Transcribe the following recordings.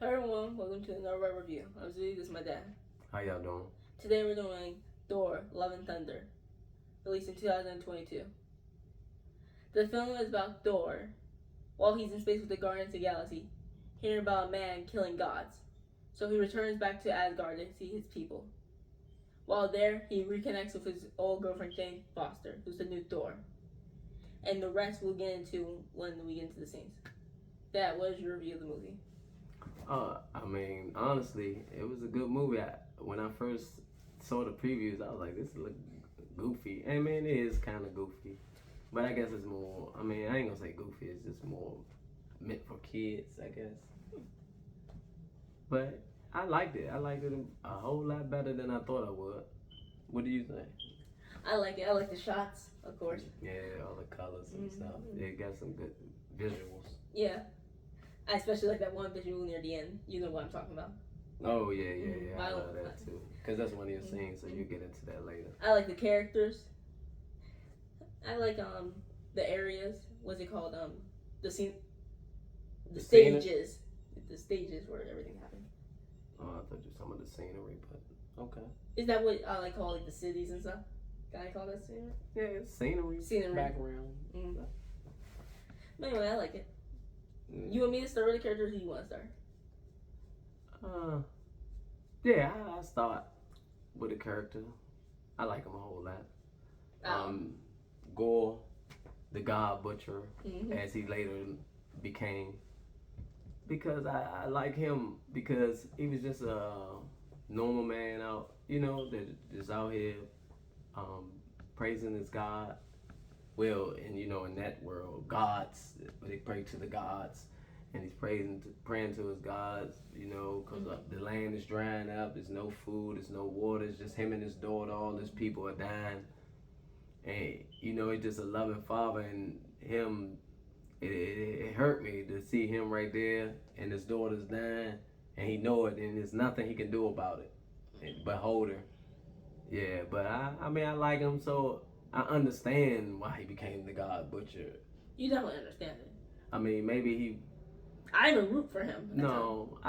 Hi everyone, welcome to another review. I'm Zee, this is my dad. How y'all doing? Today we're doing Thor, Love and Thunder, released in 2022. The film is about Thor, while he's in space with the Guardians of the Galaxy, hearing about a man killing gods. So he returns back to Asgard to see his people. While there, he reconnects with his old girlfriend Jane Foster, who's the new Thor. And the rest we'll get into when we get into the scenes. Dad, what is your review of the movie? Honestly, it was a good movie. When I first saw the previews, I was like, this look goofy. And man, it is kind of goofy. But I guess it's more, I ain't gonna say goofy, it's just more meant for kids, I guess. But I liked it. I liked it a whole lot better than I thought I would. What do you think? I like it. I like the shots, of course. Yeah, all the colors and stuff. It got some good visuals. Yeah. I especially like that one visual near the end. You know what I'm talking about. Oh, yeah. I love that too. Because that's one of your scenes, so you get into that later. I like the characters. I like the areas. What's it called? The scene. The stages. The stages where everything happened. Oh, I thought you were talking about the scenery, but okay. Is that what I like call like the cities and stuff? Can I call that scenery? Yeah, it's scenery. Background. Mm-hmm. But anyway, I like it. You want me to start with the characters, or you want to start? Yeah, I start with a character. I like him a whole lot. Gore, the God Butcher, as he later became. Because I like him because he was just a normal man out, that just out here praising his God. Well, and in that world, gods, they pray to the gods, and he's praying to his gods, because the land is drying up, there's no food, there's no water, it's just him and his daughter, all his people are dying, and, he's just a loving father, and him, it hurt me to see him right there, and his daughter's dying, and he know it, and there's nothing he can do about it, but hold her. Yeah, but I like him, so I understand why he became the God Butcher. You definitely understand it. Maybe he... I even root for him. No,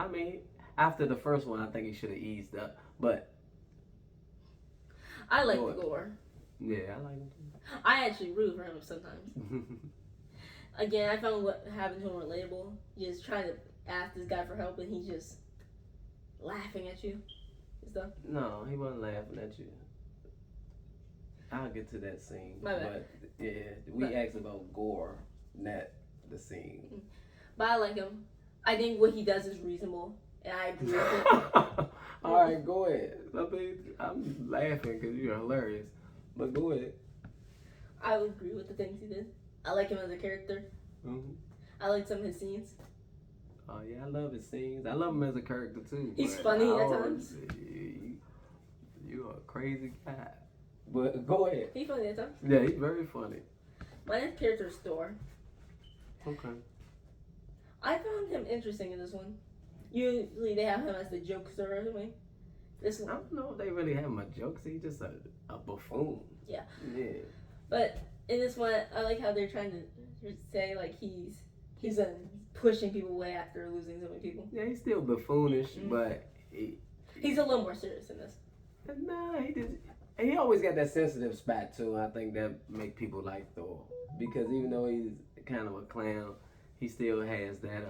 after the first one, I think he should have eased up, but... I like Thor. Yeah, I like him too. I actually root for him sometimes. Again, I found what happened to him relatable. You're just trying to ask this guy for help, and he's just laughing at you and stuff. No, he wasn't laughing at you. I'll get to that scene. My bad. But yeah, we asked about Gore, not the scene. But I like him. I think what he does is reasonable, and I agree with it. All right, go ahead. I'm laughing because you're hilarious. But go ahead. I would agree with the things he did. I like him as a character. I like some of his scenes. Oh yeah, I love his scenes. I love him as a character too. He's funny at times. You're a crazy guy. But go ahead. He's funny at times. Yeah, he's very funny. My next character is Thor. Okay. I found him interesting in this one. Usually they have him as the jokester or something. This one, I don't know if they really have much jokes. He's just a buffoon. Yeah. Yeah. But in this one, I like how they're trying to say like he's pushing people away after losing so many people. Yeah, he's still buffoonish, but he's a little more serious in this. Nah, he always got that sensitive spot too. I think that make people like Thor because even though he's kind of a clown, he still has that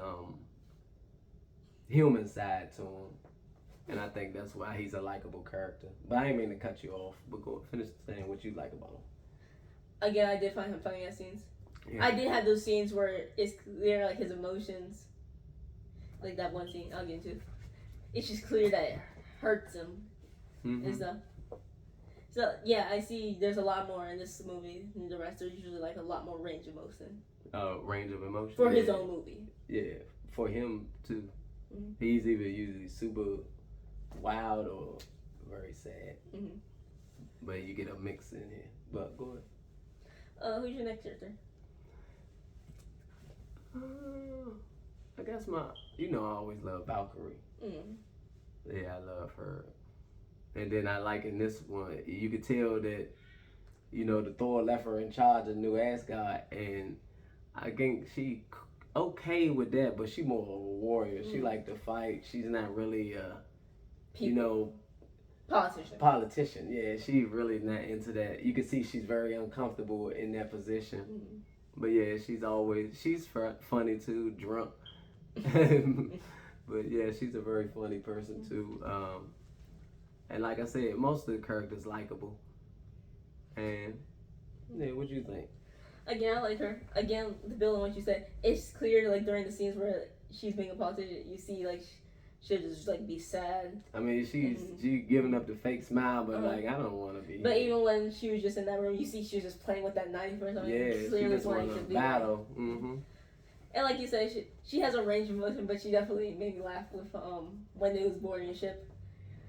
human side to him, and I think that's why he's a likable character. But I ain't mean to cut you off. But go finish saying what you like about him. Again, I did find him funny at scenes. Yeah. I did have those scenes where it's clear like his emotions, like that one scene I'll get into. It's just clear that it hurts him and stuff. So yeah, I see. There's a lot more in this movie than the rest. There's usually like a lot more range of emotion. Range of emotion for his own movie. Yeah, for him too. He's either usually super wild or very sad. But you get a mix in here. But go ahead. Who's your next character? I guess I always love Valkyrie. Yeah, I love her. And then I like in this one, you could tell that, the Thor left her in charge of New Asgard, and I think okay with that, but she more of a warrior. She like to fight. She's not really politician. Yeah, she really not into that. You can see she's very uncomfortable in that position. Mm-hmm. But yeah, she's funny too, drunk. But yeah, she's a very funny person too. And like I said, most of the characters likable. And yeah, what you think? Again, I like her. Again, the building, what you said, it's clear like during the scenes where she's being a politician, you see like she'll just like be sad. I mean, she giving up the fake smile, but like I don't want to be. But even when she was just in that room, you see she was just playing with that knife or something. Yeah, clearly she just wanted to battle. Mm-hmm. And like you said, she has a range of emotion, but she definitely made me laugh with when they was boarding the ship.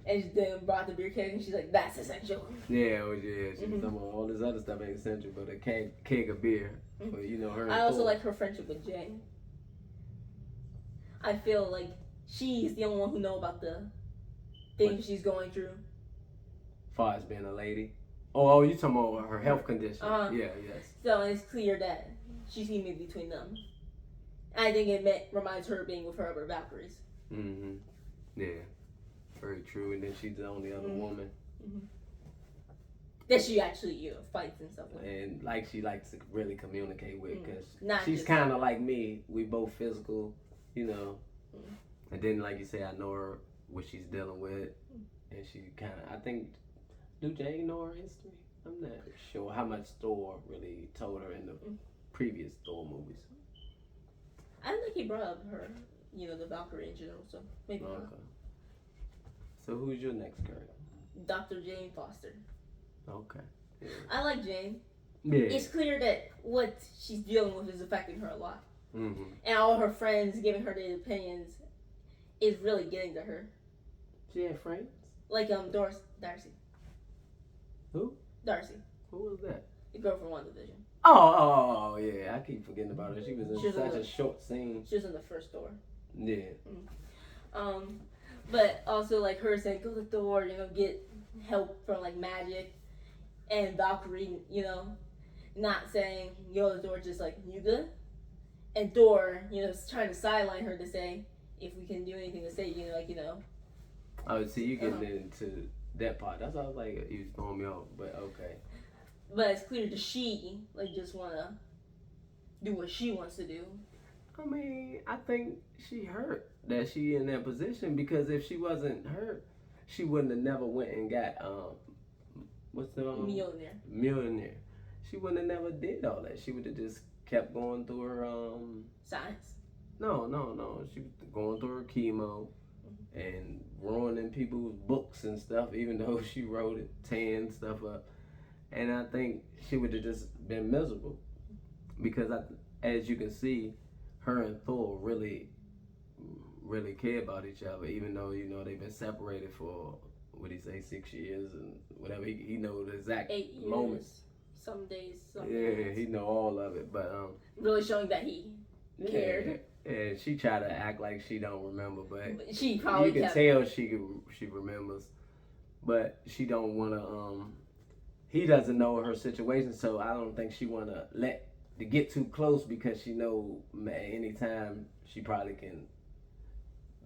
And she then brought the beer keg, and she's like, "That's essential." Yeah, well, yeah. She was talking about all this other stuff ain't essential, but a keg of beer. But her. I also like her friendship with Jay. I feel like she's the only one who know about the things she's going through. Far as being a lady. Oh, you talking about her health condition? Yeah, yes. So it's clear that she's me between them. I think reminds her of being with her other Valkyries. Mm-hmm. Yeah. Very true, and then she's the only other woman that she actually fights and stuff with. And like she likes to really communicate with, because she's kind of like me. We both physical, And then like you say, I know her what she's dealing with, and she kind of do Jay know her history? I'm not sure how much Thor really told her in the previous Thor movies. I don't think he brought up her, the Valkyrie in general, so maybe not. So who's your next character? Dr. Jane Foster. Okay. Yeah. I like Jane. Yeah. It's clear that what she's dealing with is affecting her a lot. Mm-hmm. And all her friends giving her their opinions is really getting to her. She had friends? Like Darcy. Who? Darcy. Who was that? The girl from WandaVision. Oh, yeah. I keep forgetting about her. She was in such a short scene. She was in the first Thor. Yeah. But also like her saying, go to Thor, get help from like magic, and Valkyrie, not saying, yo, Thor, just like, you good? And Thor, trying to sideline her to say, if we can do anything to save you, Oh, see, you getting into that part. That's why I was like, you was throwing me off, but okay. But it's clear that she, just want to do what she wants to do. I mean, I think she hurt that she in that position, because if she wasn't hurt, she wouldn't have never went and got what's the Millionaire. She wouldn't have never did all that. She would have just kept going through her science. No. She was going through her chemo and ruining people's books and stuff, even though she wrote it, tearing stuff up. And I think she would have just been miserable, because as you can see, her and Thor really care about each other, even though they've been separated for 6 years and whatever. He knows the exact 8 years, moments. Some days. He know all of it, but really showing that he cared. And she tried to act like she don't remember, but she probably you can tell she remembers, but she don't want to. He doesn't know her situation, so I don't think she want to get too close, because she know at any time she probably can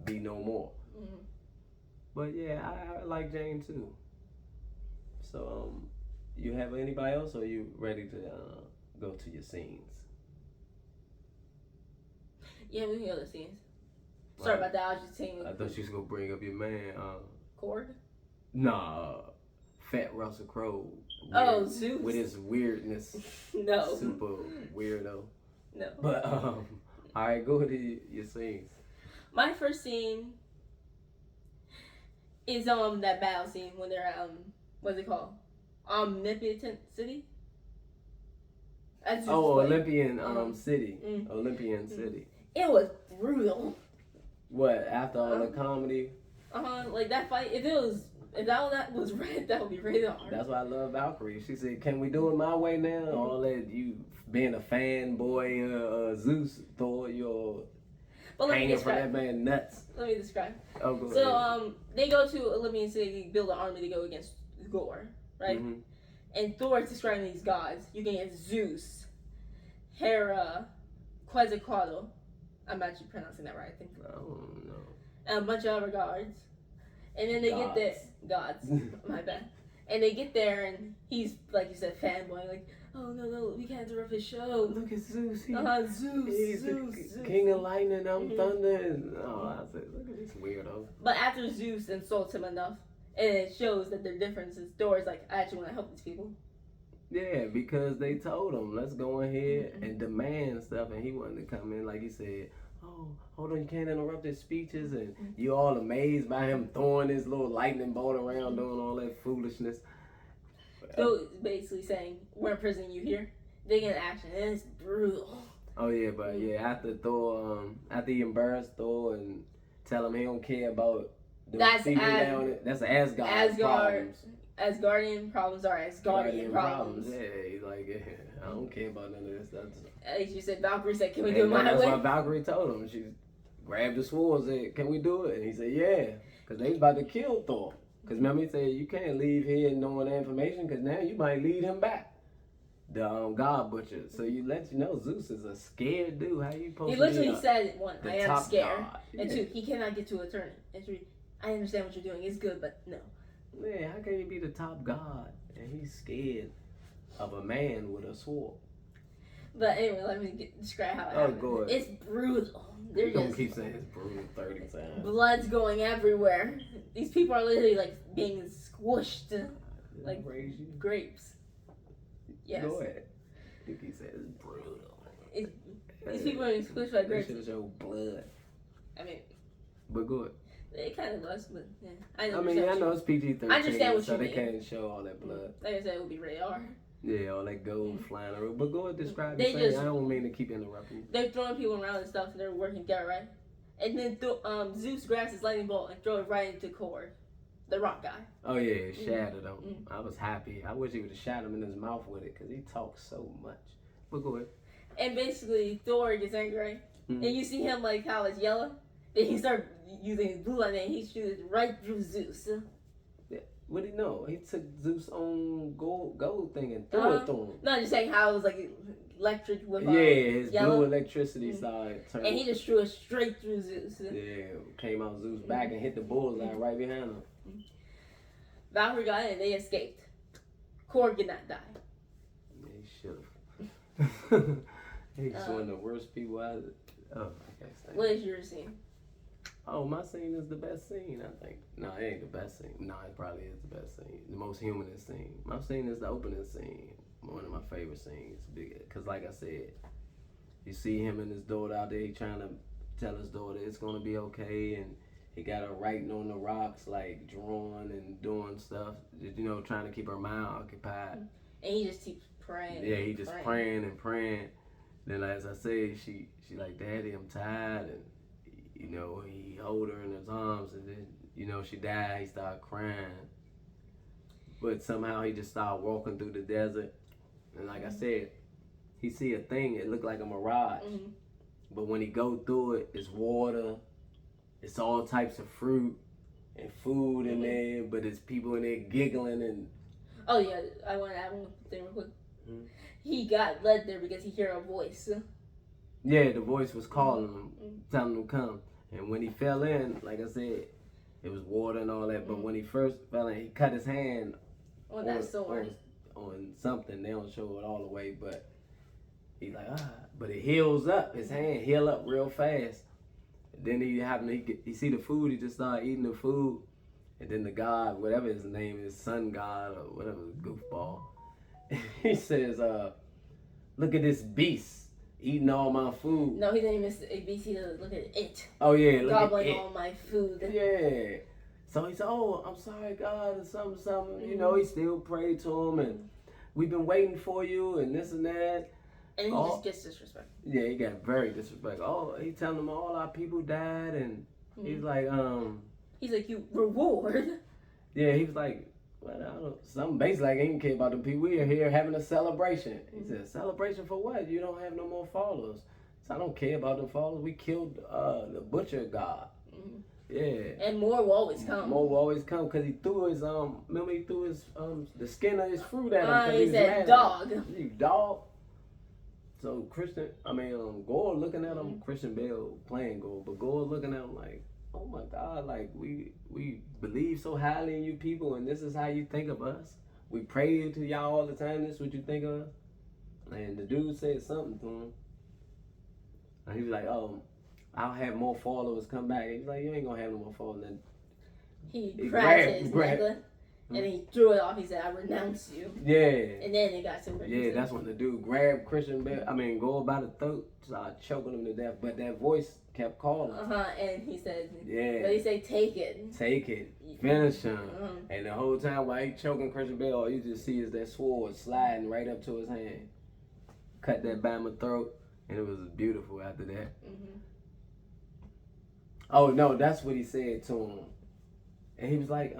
be no more. Mm-hmm. But yeah, I like Jane too. So you have anybody else, or are you ready to go to your scenes? Yeah, we can go to the scenes. Sorry about that. I was just saying. I thought you was gonna bring up your man. Cord? Nah, Fat Russell Crowe. Oh, Zeus. With his weirdness. No. Super weirdo. No. But all right, go to your scenes. My first scene is that battle scene when they're what's it called? Omnipotent City. Olympian City. Olympian City. It was brutal. What, after all the comedy? Like that fight. If that was red, that would be rated R. That's why I love Valkyrie. She said, "Can we do it my way now?" All that, you being a fanboy, Zeus, Thor, you're hanging for that man nuts. Let me describe. Oh, go ahead. So they go to Olympian City, build an army to go against Gore, right? Mm-hmm. And Thor is describing these gods. You can get Zeus, Hera, Quetzalcoatl, I'm actually pronouncing that right, I think. I don't know. And a bunch of other guards. And then they get there. Gods. My bad. And they get there, and he's, like you said, fanboy. Like, oh, no, we can't interrupt his show. Look at Zeus. Zeus. The king of lightning, I'm thunder. And, I said, look at this weirdo. But after Zeus insults him enough, and it shows that their difference is Thor's like, I actually want to help these people. Yeah, because they told him, let's go ahead and demand stuff. And he wanted to come in, like he said, oh, hold on, you can't interrupt his speeches. And you all amazed by him throwing his little lightning bolt around, doing all that foolishness. So basically saying, we're imprisoning you here. They get action, and it's brutal. Oh, yeah, but after Thor, after he embarrassed Thor and tell him he don't care about the that's Asgard problems. Asgardian problems are Asgardian problems. Yeah, he's like, I don't care about none of this. As you said, Valkyrie said, can we do it my way? That's what Valkyrie told him. She grabbed the sword and said, can we do it? And he said, yeah, because they about to kill Thor. Because remember, he said, you can't leave here knowing that information because now you might lead him back. The God Butcher. So you know Zeus is a scared dude. How you supposed to He literally said, one, I am scared. God. And two, he cannot get to a turn. And three, I understand what you're doing. It's good, but no. Man, how can you be the top god and he's scared of a man with a sword? But anyway, let me describe how it happened. Go ahead. It's brutal. You're going to keep saying it's brutal 30 times. Blood's going everywhere. These people are literally like being squished like grapes. Yes. Go ahead. You keep saying it's brutal. These people are being squished like grapes. They should have showed blood. I mean. But go ahead. It kind of was, but yeah. I know it's PG-13. I understand what so you mean. They can't show all that blood. Like I said, it would be rated R. Yeah, all that gold flying around. But go ahead, describe it. I don't mean to keep interrupting. They're throwing people around and stuff, and they're working together, right? And then Zeus grabs his lightning bolt and throws it right into Thor, the rock guy. Oh yeah, it shattered him. I was happy. I wish he would have shot him in his mouth with it, because he talks so much. But go ahead. And basically, Thor gets angry, right? And you see him like how it's yellow. Then he started using his blue lightning, and he shoots right through Zeus. Yeah. What did he know? He took Zeus' own gold thing and threw it through him. No, I'm just saying how it was like electric with his yellow. blue electricity started turning. And he just threw it straight through Zeus. Yeah, came out Zeus' back and hit the bullseye right behind him. Valkyrie got in and they escaped. Korg did not die. He should have. He's one of the worst people out. Oh, I can't stand. What is your scene? Oh, my scene is the best scene, I think. No, it ain't the best scene. No, it probably is the best scene. The most humanist scene. My scene is the opening scene. One of my favorite scenes. Because like I said, you see him and his daughter out there. He trying to tell his daughter it's going to be okay. And he got her writing on the rocks, like drawing and doing stuff. You know, trying to keep her mind occupied. And he just keeps praying. Yeah, he just praying and praying. Then as I said, she like, Daddy, I'm tired. And you know, he hold her in his arms, and then, you know, she died. He started crying. But somehow he just started walking through the desert. And like I said, he see a thing, it looked like a mirage. But when he go through it, it's water, it's all types of fruit and food in there, but it's people in there giggling and... Oh yeah, I want to add one thing real quick. He got led there because he heard a voice. Yeah, the voice was calling him, telling him to come. And when he fell in, like I said, it was water and all that. But when he first fell in, he cut his hand on that sword. On something. They don't show it all the way, but he's like, but it heals up. His hand heal up real fast. And then he see the food. He just started eating the food. And then the god, whatever his name is, sun god or whatever, goofball, he says, look at this beast. Eating all my food. No, he didn't even say ABC. Look at it. Oh yeah, look gobbling at it. all my food. Yeah. So he said, "Oh, I'm sorry, God," or something. You know, he still prayed to him, and we've been waiting for you, and this and that. And he just gets disrespectful. Yeah, he got very disrespectful. Oh, he telling them all our people died, and he's like, He's like, you reward. Yeah, he was like, well, I don't know, something basically like he didn't care about the people. We are here having a celebration. He said, celebration for what? You don't have no more followers. So I don't care about the followers. We killed the butcher god. Yeah. And more will always come. More will always come because he threw his remember he threw his the skin of his fruit at him. He said dog. You dog. So Gore looking at him, Christian Bale playing Gore, but Gore looking at him like, oh my God, like we believe so highly in you people, and this is how you think of us. We pray to y'all all the time. This is what you think of us. And the dude said something to him, and he was like, "Oh, I'll have more followers come back." He's like, "You ain't gonna have no more followers." And he grabbed his necklace. And he threw it off. He said, "I renounce you." Yeah. And then it got some. Yeah, that's when the dude grabbed Gore by the throat, started choking him to death. But that voice kept calling. And he said, "Yeah." But he said, "Take it. Take it. Finish him." And the whole time while he choking Christian Bale, all you just see is that sword sliding right up to his hand. Cut that Bama throat, and it was beautiful after that. Oh no, that's what he said to him, and he was like,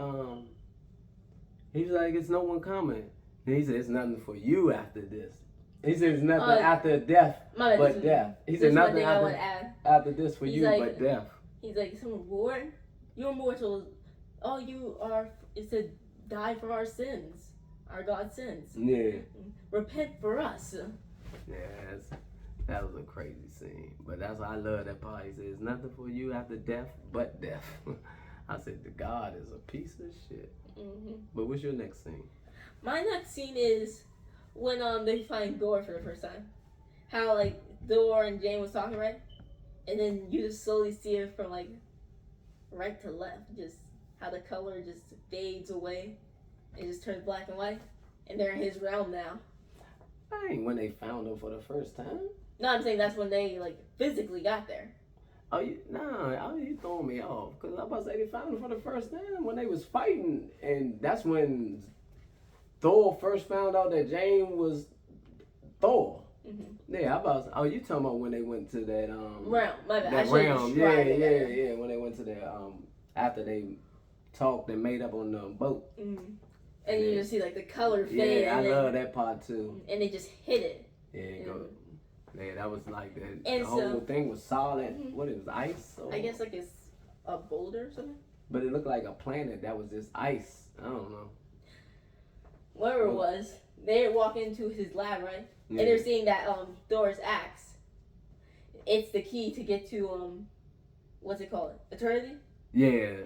"It's no one coming." And he said, "It's nothing for you after this." He said, "It's nothing after death but death." He said, "Nothing after this for you but death." He's like, "Someone born? You're mortal. All you are is to die for our sins, our God's sins. Yeah. Repent for us." Yeah, that was a crazy scene. But that's why I love that part. He says, "Nothing for you after death but death." I said, the God is a piece of shit. But what's your next scene? My next scene is when they find Gore for the first time. How like Thor and Jane was talking, right? And then you just slowly see it from like right to left. Just how the color just fades away. It just turns black and white. And they're in his realm now. I ain't when they found him for the first time. No, I'm saying that's when they like physically got there. Oh, you throwing me off. Because I'm about to say they found him for the first time when they was fighting. And that's when Thor first found out that Jane was Thor. Yeah, you talking about when they went to that realm. My bad. That realm. Yeah. When they went to that after they talked and made up on the boat. And you just see like the color fade. Yeah, I love that part too. And they just hit it. Yeah, that was like that. The whole thing was solid. What, it was ice? I guess like it's a boulder or something. But it looked like a planet that was just ice. I don't know. Whatever it was, they walk into his lab, right? And they're seeing that Thor's axe. It's the key to get to what's it called? Eternity? Yeah.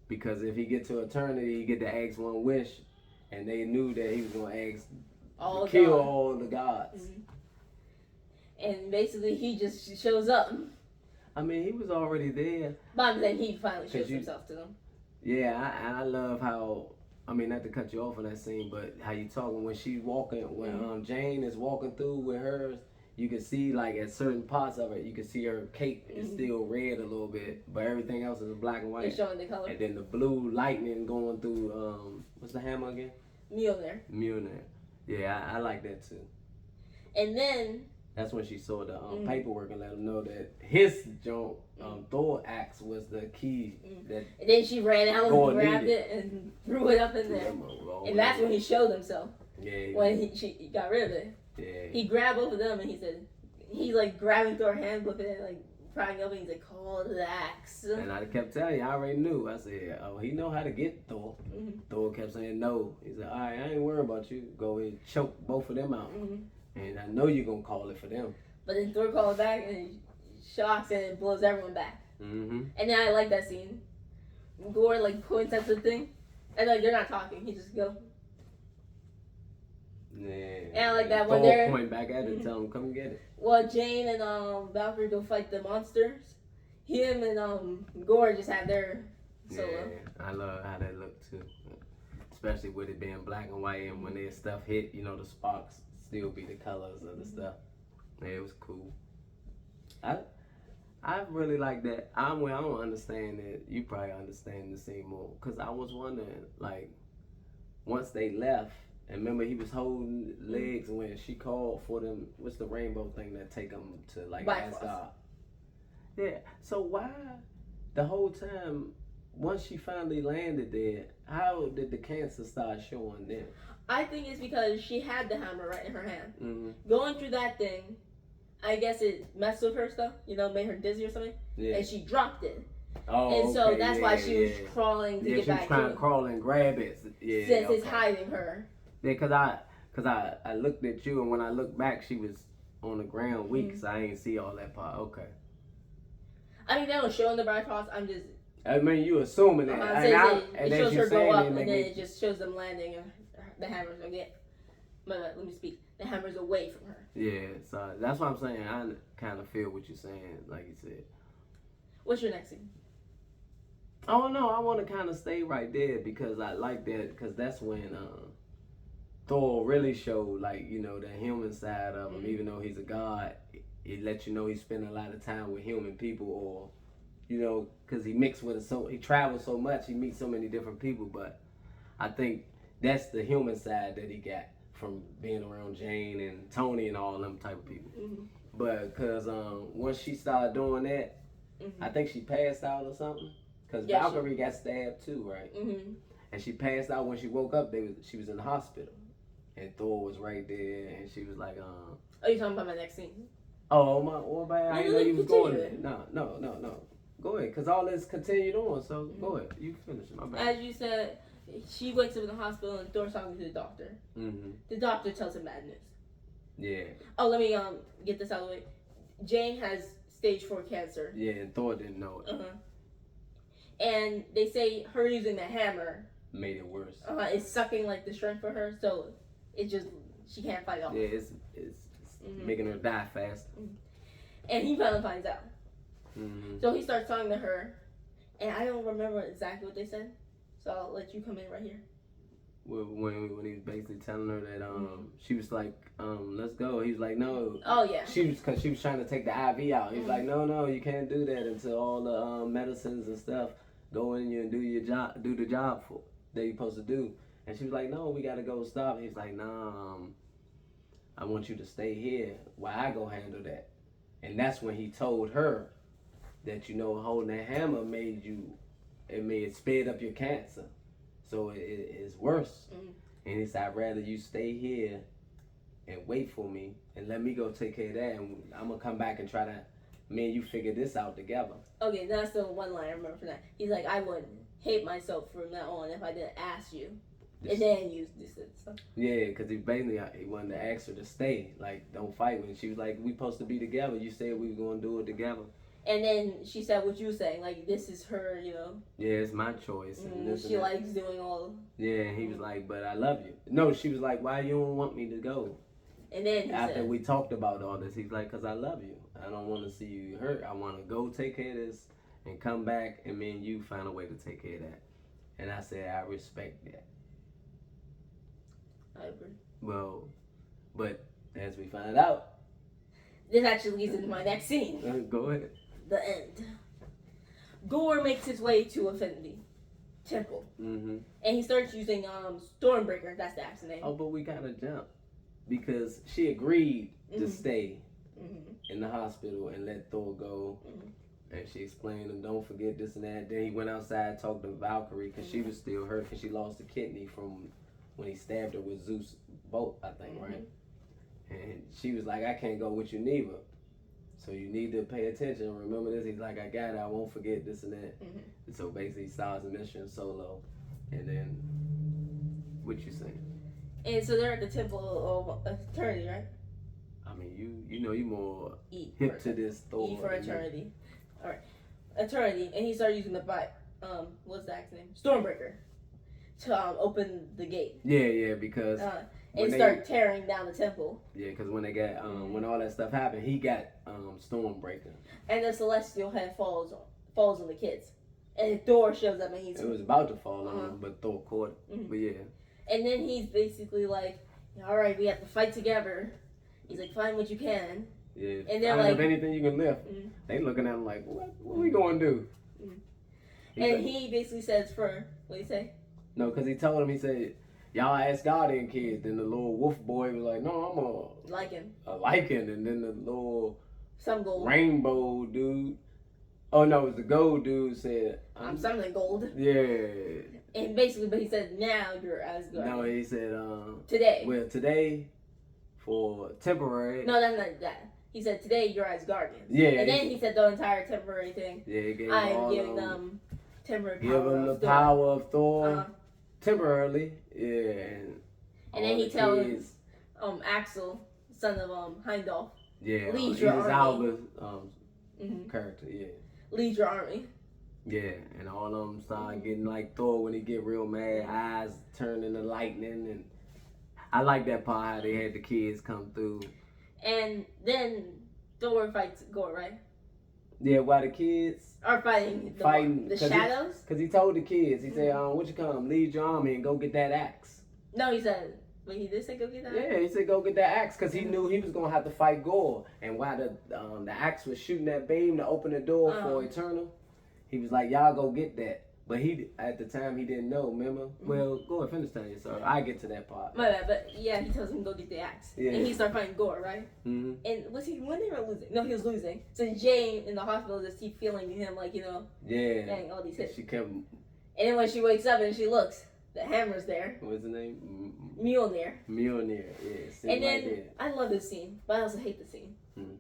Because if he get to eternity, he get to ask one wish, and they knew that he was gonna ask kill all the gods. And basically, he just shows up. I mean, he was already there. But then he finally shows himself to them. Yeah, I love how. I mean, not to cut you off on that scene, but how you talking when she walking, when Jane is walking through with hers, you can see like at certain parts of it, you can see her cape is still red a little bit, but everything else is black and white. It's showing the color. And then the blue lightning going through, what's the hammer again? Mjolnir. Yeah, I like that too. And then that's when she saw the paperwork and let him know that his Thor axe was the key. That and then she ran out and grabbed it and threw it up in there. And that's when he showed himself. Yeah. When he got rid of it. Yeah. He grabbed both of them and he's like grabbing Thor's hand with it, like prying up, and he's like, "Call the axe." And I kept telling you, I already knew. I said, "Oh, he know how to get Thor." Thor kept saying no. He said, "All right, I ain't worried about you. Go ahead and choke both of them out." And I know you're going to call it for them. But then Thor calls back and he shocks and it blows everyone back. And then I like that scene. Gore like points at the thing and like they're not talking. He just go. Yeah. And I like that when Thor they're point back at it, tell him come get it. Well, Jane and Valkyrie go fight the monsters. Him and Gore just have their solo. Yeah, I love how that looked too. Especially with it being black and white, and when their stuff hit, the sparks still be the colors of the stuff. Yeah, it was cool. I really like that. I don't understand it. You probably understand the scene more. Because I was wondering, like, once they left, and remember he was holding legs when she called for them, what's the rainbow thing that take them to, like, Asgard? Yeah, so why the whole time, once she finally landed there, how did the cancer start showing then? I think it's because she had the hammer right in her hand. Going through that thing, I guess it messed with her stuff, made her dizzy or something. Yeah. And she dropped it. Oh, and so that's why she was crawling to get back. Yeah, she was trying to crawl and grab it. Yeah, since it's hiding her. Yeah, cause I looked at you, and when I looked back, she was on the ground weak, so I ain't see all that part. Okay. I mean, they don't show in the Bifrost. I'm just. I mean, you assuming that. It shows her go up, and then it just shows them landing, and the hammers again. Let me speak. The hammer's away from her. Yeah, so that's what I'm saying. I kind of feel what you're saying, like you said. What's your next scene? Oh no, I want to kind of stay right there because I like that because that's when Thor really showed like the human side of him. Even though he's a god, it lets you know he spent a lot of time with human people, or because he mixed with he travels so much, he meets so many different people. But I think that's the human side that he got from being around Jane and Tony and all them type of people. But because once she started doing that, I think she passed out or something. Because Valkyrie got stabbed too, right? And she passed out when she woke up. She was in the hospital, and Thor was right there, and she was like, Oh, you talking about my next scene? Oh my, I didn't know you was going there. No. Go ahead, because all this continued on. So go ahead, you finish. My bad. As you said, she wakes up in the hospital, and Thor's talking to the doctor. The doctor tells him bad news. Yeah. Oh, let me get this out of the way. Jane has stage 4 cancer. Yeah, and Thor didn't know it. And they say her using the hammer made it worse. It's sucking like the strength for her, so she can't fight off. Yeah, it's making her die faster. And he finally finds out. So he starts talking to her, and I don't remember exactly what they said, so I'll let you come in right here. When he was basically telling her that she was like, let's go. He was like, no. Oh yeah. Because she was trying to take the IV out. He was like, no, you can't do that until all the medicines and stuff go in you and do your job, do the job that you're supposed to do. And she was like, no, we gotta go stop. He's like, nah, I want you to stay here while I go handle that. And that's when he told her that holding that hammer made it sped up your cancer. So it is worse. And he said, I'd rather you stay here and wait for me and let me go take care of that. And I'm going to come back and try to, me and you figure this out together. Okay, that's the one line I remember from that. He's like, I would hate myself from now on if I didn't ask you. And then use this stuff. Yeah, because he wanted to ask her to stay. Like, don't fight with me. She was like, we supposed to be together. You said we were going to do it together. And then she said what you were saying, like, this is her, Yeah, it's my choice. And she likes doing all. Yeah, and he was like, but I love you. No, she was like, why you don't want me to go? And then after we talked about all this, he's like, because I love you. I don't want to see you hurt. I want to go take care of this and come back, and me and you find a way to take care of that. And I said, I respect that. I agree. Well, but as we find out, this actually leads into my next scene. Go ahead. The end. Gore makes his way to Infinity Temple. And he starts using Stormbreaker. That's the accident name. Oh, but we gotta jump. Because she agreed to stay in the hospital and let Thor go. And she explained to him, don't forget this and that. Then he went outside, talked to Valkyrie, because she was still hurt because she lost a kidney from when he stabbed her with Zeus' bolt, I think, right? And she was like, I can't go with you neither. So you need to pay attention. Remember this. He's like, I got it. I won't forget this and that. And so basically he starts the mission solo. And then, what you saying? And so they're at the Temple of Eternity, right? I mean, you more hip to this Thor. E for Eternity. All right. Eternity. And he started using the what's the act's name? Stormbreaker. To open the gate. Yeah, because... and start tearing down the temple. Yeah, because when they got when all that stuff happened, he got Stormbreaker. And the celestial head falls on the kids, and Thor shows up and he's. It was about to fall on him, but Thor caught it. But yeah. And then he's basically like, "All right, we have to fight together." He's like, "Find what you can." Yeah. And they're like, anything you can lift. They looking at him like, "What we gonna do?" And he basically says, "For what do you say?" No, because he told him, he said, y'all Asgardian kids. Then the little wolf boy was like, no, I'm a lichen. And then the little some gold rainbow dude. Oh no, it was the gold dude said, I'm something gold. Yeah. And basically, but he said, now you're Asgardian. No, he said, today. Well, today for temporary. No, that's not that. He said, today you're Asgardians. Yeah. And then he said the entire temporary thing. Yeah, I'm giving them temporary power. Give them the power of Thor. Temporarily, yeah. And then he tells Axel, son of Heimdall, Yeah, lead your Idris army. Alba's character, yeah. Lead your army. Yeah, and all of them start getting like Thor when he get real mad, eyes turn into lightning, and I like that part how they had the kids come through. And then Thor fights Gore, right? Yeah, while the kids are fighting the shadows. Because he told the kids, he said, "What you come, lead your army and go get that axe." No, he said. Wait, he did say go get that axe? Yeah, he said go get that axe because he knew he was gonna have to fight Gore, and while the axe was shooting that beam to open the door for Eternal, he was like, "Y'all go get that." But he, at the time, he didn't know, remember? Well, go ahead, finish telling you, sir. I get to that part. My bad, but yeah, he tells him go get the axe. Yeah. And he started fighting Gore, right? Mm-hmm. And was he winning or losing? No, he was losing. So Jane in the hospital just keep feeling him like, getting all these hits. She kept... And then when she wakes up and she looks, the hammer's there. What's the name? Mjolnir. Mjolnir, yeah. And then, I love this scene, but I also hate the scene. Mm-hmm.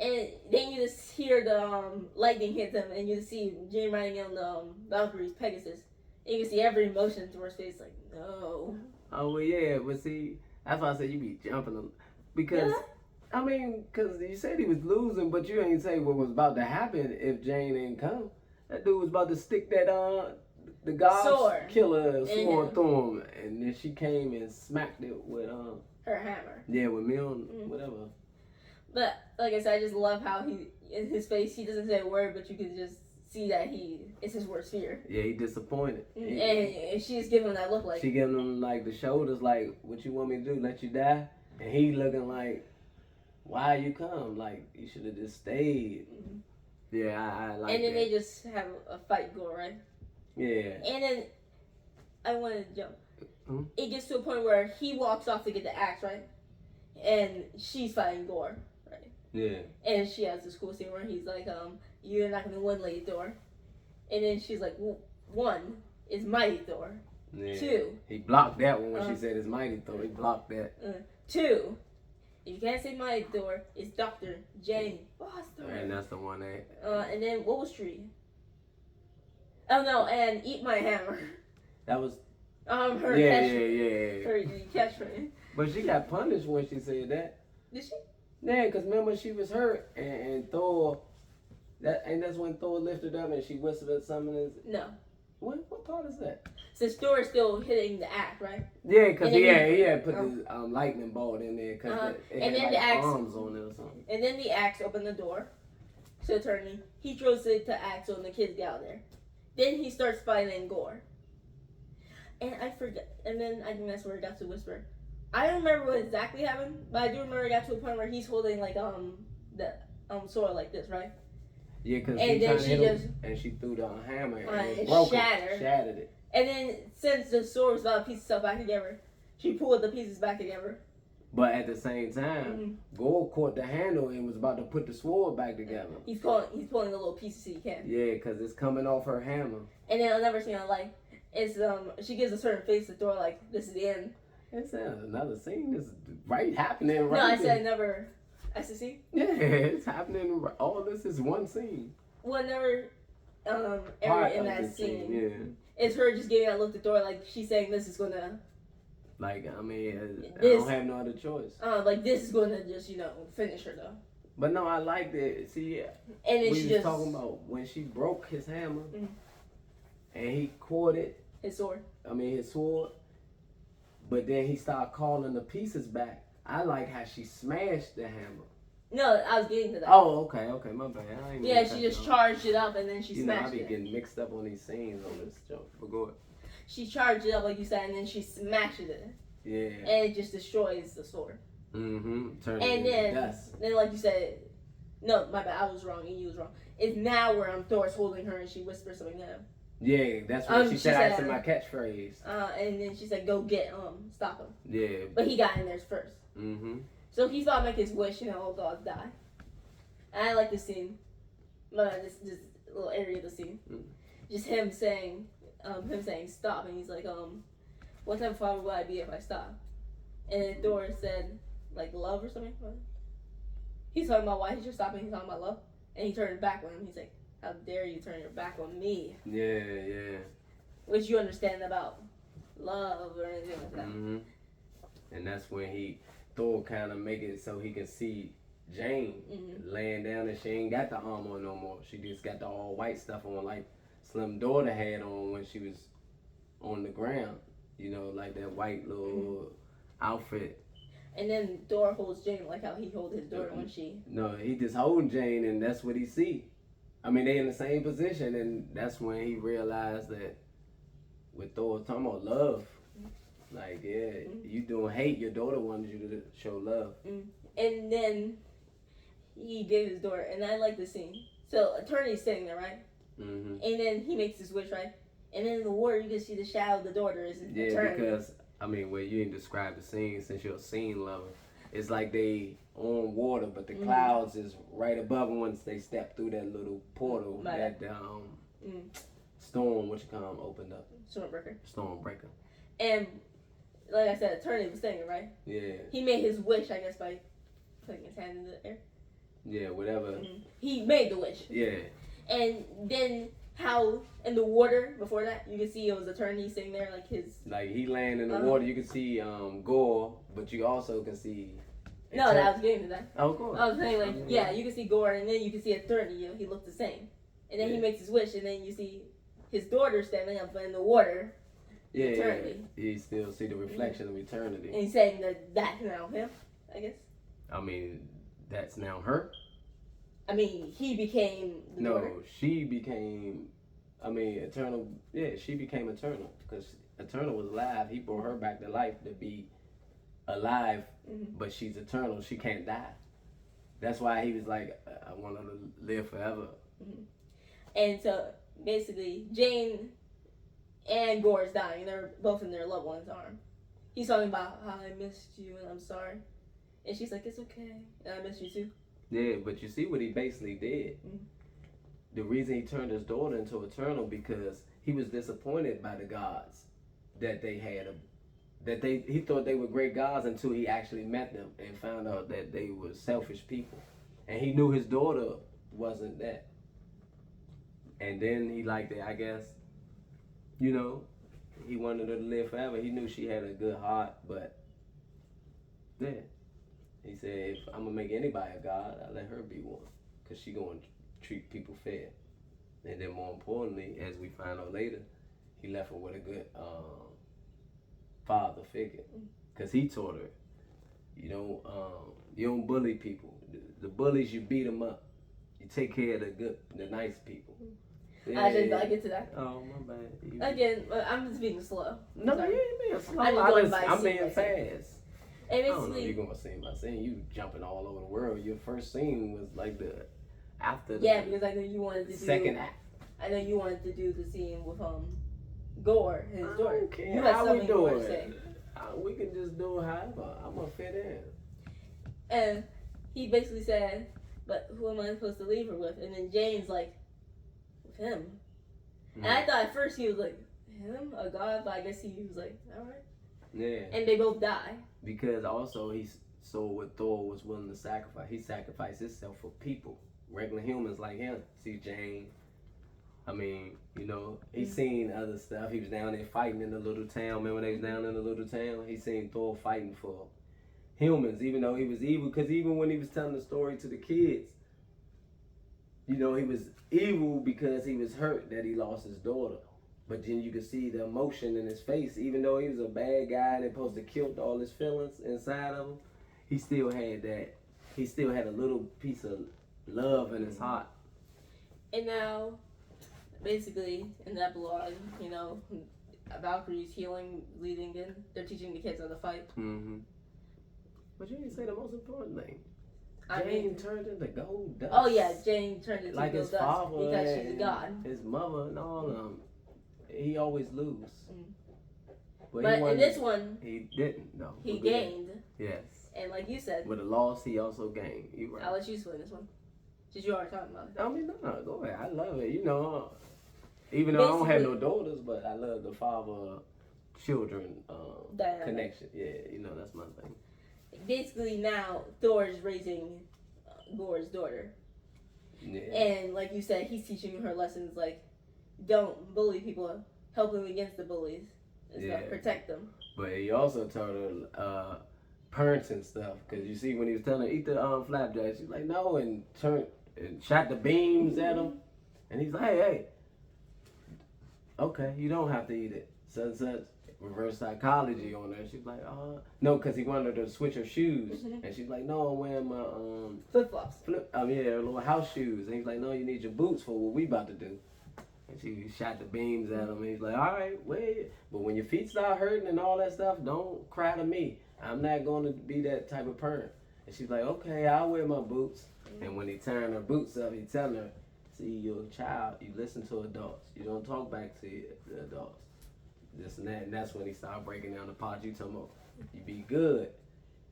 And then you just hear the lightning hit them, and you just see Jane riding on the Valkyrie's Pegasus. And you can see every emotion in Thor's face, like, no. Oh, well, yeah, but see, that's why I said you be jumping them. Because, I mean, because you said he was losing, but you ain't say what was about to happen if Jane didn't come. That dude was about to stick that, the god killer sword through him. And then she came and smacked it with, her hammer. Yeah, with Mjolnir, whatever. But, like I said, I just love how in his face, he doesn't say a word, but you can just see that it's his worst fear. Yeah, he disappointed. And she's giving him that look like... She giving him, like, the shoulders, like, what you want me to do, let you die? And he looking like, why you come? Like, you should have just stayed. Mm-hmm. Yeah, I like that. And then they just have a fight go, right? Yeah. And then, I want to jump. Mm-hmm. It gets to a point where he walks off to get the axe, right? And she's fighting Gore. Yeah. And she has this cool scene where he's like, you're not going to win, Lady Thor. And then she's like, well, 1 is Mighty Thor. Yeah. 2. He blocked that one when she said it's Mighty Thor. He blocked that. 2. If you can't say Mighty Thor, it's Dr. Jane Foster. And that's the one that... and then what was 3? Oh, no, and Eat My Hammer. That was... her catchphrase. Her catchphrase. But she got punished when she said that. Did she? Yeah, because remember she was hurt and Thor, that's when Thor lifted up and she whispered something. No. What part is that? Since Thor is still hitting the axe, right? Yeah, because he had put the lightning bolt in there because it had like, the axe, arms on it or something. And then the axe opened the door to Eternity. He throws the axe on the kids down there. Then he starts fighting Gore. And I forget. And then I think that's where it got to Whisper. I don't remember what exactly happened, but I do remember it got to a point where he's holding like the sword like this, right? Yeah, because she threw the hammer and it broke shattered it. And then since the sword was about to piece itself back together, she pulled the pieces back together. But at the same time, Gore caught the handle and was about to put the sword back together. He's pulling the little pieces he can. Yeah, because it's coming off her hammer. And then another scene I like is she gives a certain face to Thor like this is the end. It's another scene. This is happening right No, I there. said never. I said see? Yeah, it's happening. All this is one scene. Well, never ever in that scene. Yeah. It's her just giving that look to Thor like she's saying this is gonna. Like, I mean, I don't have no other choice. Like this is gonna just, finish her though. But no, I liked it. See, and then we was talking about when she broke his hammer and he caught it. His sword. His sword. But then he started calling the pieces back. I like how she smashed the hammer. No, I was getting to that. Oh, okay, my bad. Yeah, she just charged it up and then she smashed it. I be getting mixed up on these scenes on this joke. But go ahead. She charged it up like you said and then she smashes it. Yeah. And it just destroys the sword. Mm-hmm. And then like you said, no, my bad, I was wrong and you was wrong. It's now where Thor's holding her and she whispers something to him. Yeah, that's what she said. I said my catchphrase. And then she said, "Go get stop him." Yeah. But he got in there first. Mm-hmm. So he's about to make his wish, all dogs die. And I like this scene, this little area of the scene, just him saying stop, and he's like, what type of father would I be if I stop? And then Thor said, like love or something. He's talking about why he's just stopping. He's talking about love, and he turned back on him. He's like, how dare you turn your back on me? Yeah. Which you understand about love or anything like that. Mm-hmm. And that's when Thor kind of make it so he can see Jane laying down, and she ain't got the armor no more. She just got the all white stuff on, like Slim daughter had on when she was on the ground. You know, like that white little outfit. And then Thor holds Jane like how he holds his daughter when she. No, he just holding Jane, and that's what he see. I mean, they in the same position, and that's when he realized that with Thor talking about love, like, you doing hate, your daughter wanted you to show love. And then he gave his daughter, and I like the scene. So Eternity's sitting there, right? And then he makes his wish, right? And then in the water, you can see the shadow of the daughter is Eternity. Yeah, because I mean, well, you didn't describe the scene since you're a scene lover. It's like they on water, but the clouds is right above them once they step through that little portal that storm, opened up. Stormbreaker. And like I said, Eternity was singing, right? Yeah. He made his wish, I guess, by putting his hand in the air. Yeah, whatever. He made the wish. Yeah. And then how in the water before that, you can see it was Eternity sitting there, like his. Like he laying in the water, you can see Gore, but you also can see. No, that was getting to that. Oh, Gore. I was saying like, you can see Gore, and then you can see Eternity. You know, he looked the same, and then he makes his wish, and then you see his daughter standing up in the water. Yeah, Eternity. You still see the reflection of Eternity. And he's saying that that's now him, I guess. I mean, that's now her. I mean, he became the daughter. No, she became. I mean, Eternal. Yeah, she became Eternal because Eternal was alive. He brought her back to life to be alive, but she's eternal. She can't die. That's why he was like, I want her to live forever. And so basically, Jane and Gore is dying. They're both in their loved one's arm. He's talking about how I missed you and I'm sorry. And she's like, it's okay. And I miss you too. Yeah, but you see what he basically did. The reason he turned his daughter into eternal because he was disappointed by the gods that they had. He thought they were great gods until he actually met them and found out that they were selfish people. And he knew his daughter wasn't that. And then he liked it, I guess. You know, he wanted her to live forever. He knew she had a good heart, but yeah. He said, if I'm going to make anybody a god, I'll let her be one. Because she going to treat people fair. And then more importantly, as we find out later, he left her with a good father figure. Because he taught her, you don't bully people. The bullies, you beat them up. You take care of the nice people. Yeah, I just get to that. Oh, my bad. Again, I'm just being slow. No, you ain't being slow. I'm being fast. And I don't know if you're going scene by scene. You jumping all over the world. Your first scene was like after the because I know you wanted to second act. I know you wanted to do the scene with Gore, his daughter. I don't care you had how something we do more to it. say. We can just do it however. I'm going to fit in. And he basically said, but who am I supposed to leave her with? And then Jane's like, with him. And I thought at first he was like, him? A god? But I guess he was like, alright. Yeah. And they both die. Because also he saw what Thor was willing to sacrifice. He sacrificed himself for people. Regular humans like him. See Jane. I mean, he's seen other stuff. He was down there fighting in the little town. Remember they was down in the little town? He seen Thor fighting for humans, even though he was evil. Because even when he was telling the story to the kids, he was evil because he was hurt that he lost his daughter. But then you could see the emotion in his face. Even though he was a bad guy and supposed to kill all his feelings inside of him, he still had that. He still had a little piece of love in his heart. And now, basically, in the epilogue, Valkyrie's healing, leading in. They're teaching the kids how to fight. But you didn't say the most important thing. Jane turned into gold dust. Oh yeah, Jane turned into like gold his dust father because she's a god. His mother and all of them. He always lose. But in this one, he didn't. No, he gained. Yes. And like you said, with a loss, he also gained. You right. I'll let you explain this one. Since you already talking about it. I mean, no, go ahead. I love it. Even though I don't have no daughters, but I love the father-children connection. Yeah, that's my thing. Basically, now Thor is raising Gore's daughter. Yeah. And like you said, he's teaching her lessons like, don't bully people, help them against the bullies, and stuff, protect them. But he also told her, parents and stuff. Cause you see when he was telling her eat the flapjack, she's like no, and turned and shot the beams at him, and he's like, hey, okay, you don't have to eat it. Such reverse psychology on her. She's like, no, cause he wanted her to switch her shoes, and she's like, no, I'm wearing my flip flops. Her little house shoes, and he's like, no, you need your boots for what we about to do. And she shot the beams at him, and he's like, all right, wait, but when your feet start hurting and all that stuff, don't cry to me. I'm not going to be that type of parent. And she's like, okay, I'll wear my boots. And when he turned her boots up, he telling her, see, you're a child, you listen to adults. You don't talk back to the adults. This and that, and that's when he started breaking down the part you talking about. You be good.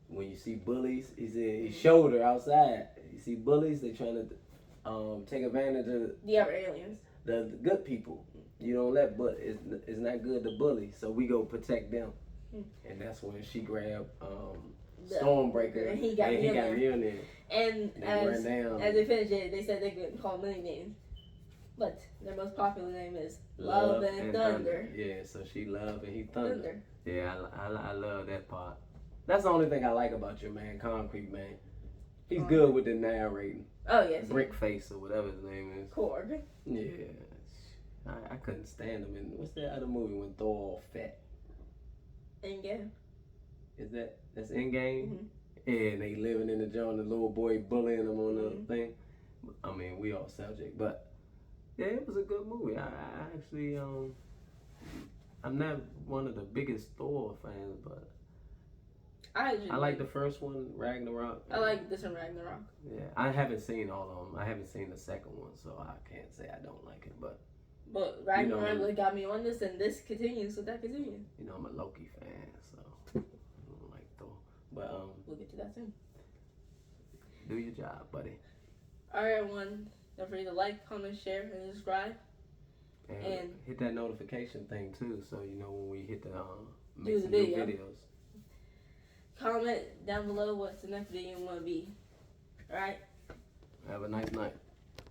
When you see bullies, he said he showed her outside. You see bullies, they trying to take advantage of the other aliens. The good people. You don't let, but it's not good to bully, so we go protect them. And that's when she grabbed Stormbreaker, and he got Mjolnir. And as they finished it, they said they couldn't call many names, but their most popular name is Love and Thunder. Yeah, so she Love and he Thunder. Yeah, I love that part. That's the only thing I like about your man, Concrete Man. He's good with the narrating. Oh yes. Brickface or whatever his name is. Korg. Yeah. I couldn't stand him in what's that other movie when Thor all fat? Endgame. Is that's Endgame? Yeah, and they living in the joint, the little boy bullying them on the thing. I mean, we all subject, but yeah, it was a good movie. I actually I'm not one of the biggest Thor fans, but I like the first one, Ragnarok. I like this one, Ragnarok. Yeah, I haven't seen all of them. I haven't seen the second one, so I can't say I don't like it, but Ragnarok really got me on this, and this continues, so that continues. You know, I'm a Loki fan, so I don't like Thor. But we'll get to that soon. Do your job, buddy. Alright, everyone. Don't forget to like, comment, share, and subscribe. And hit that notification thing too, so you know when we hit the make some new videos. Comment down below what's the next video you want to be. Alright? Have a nice night.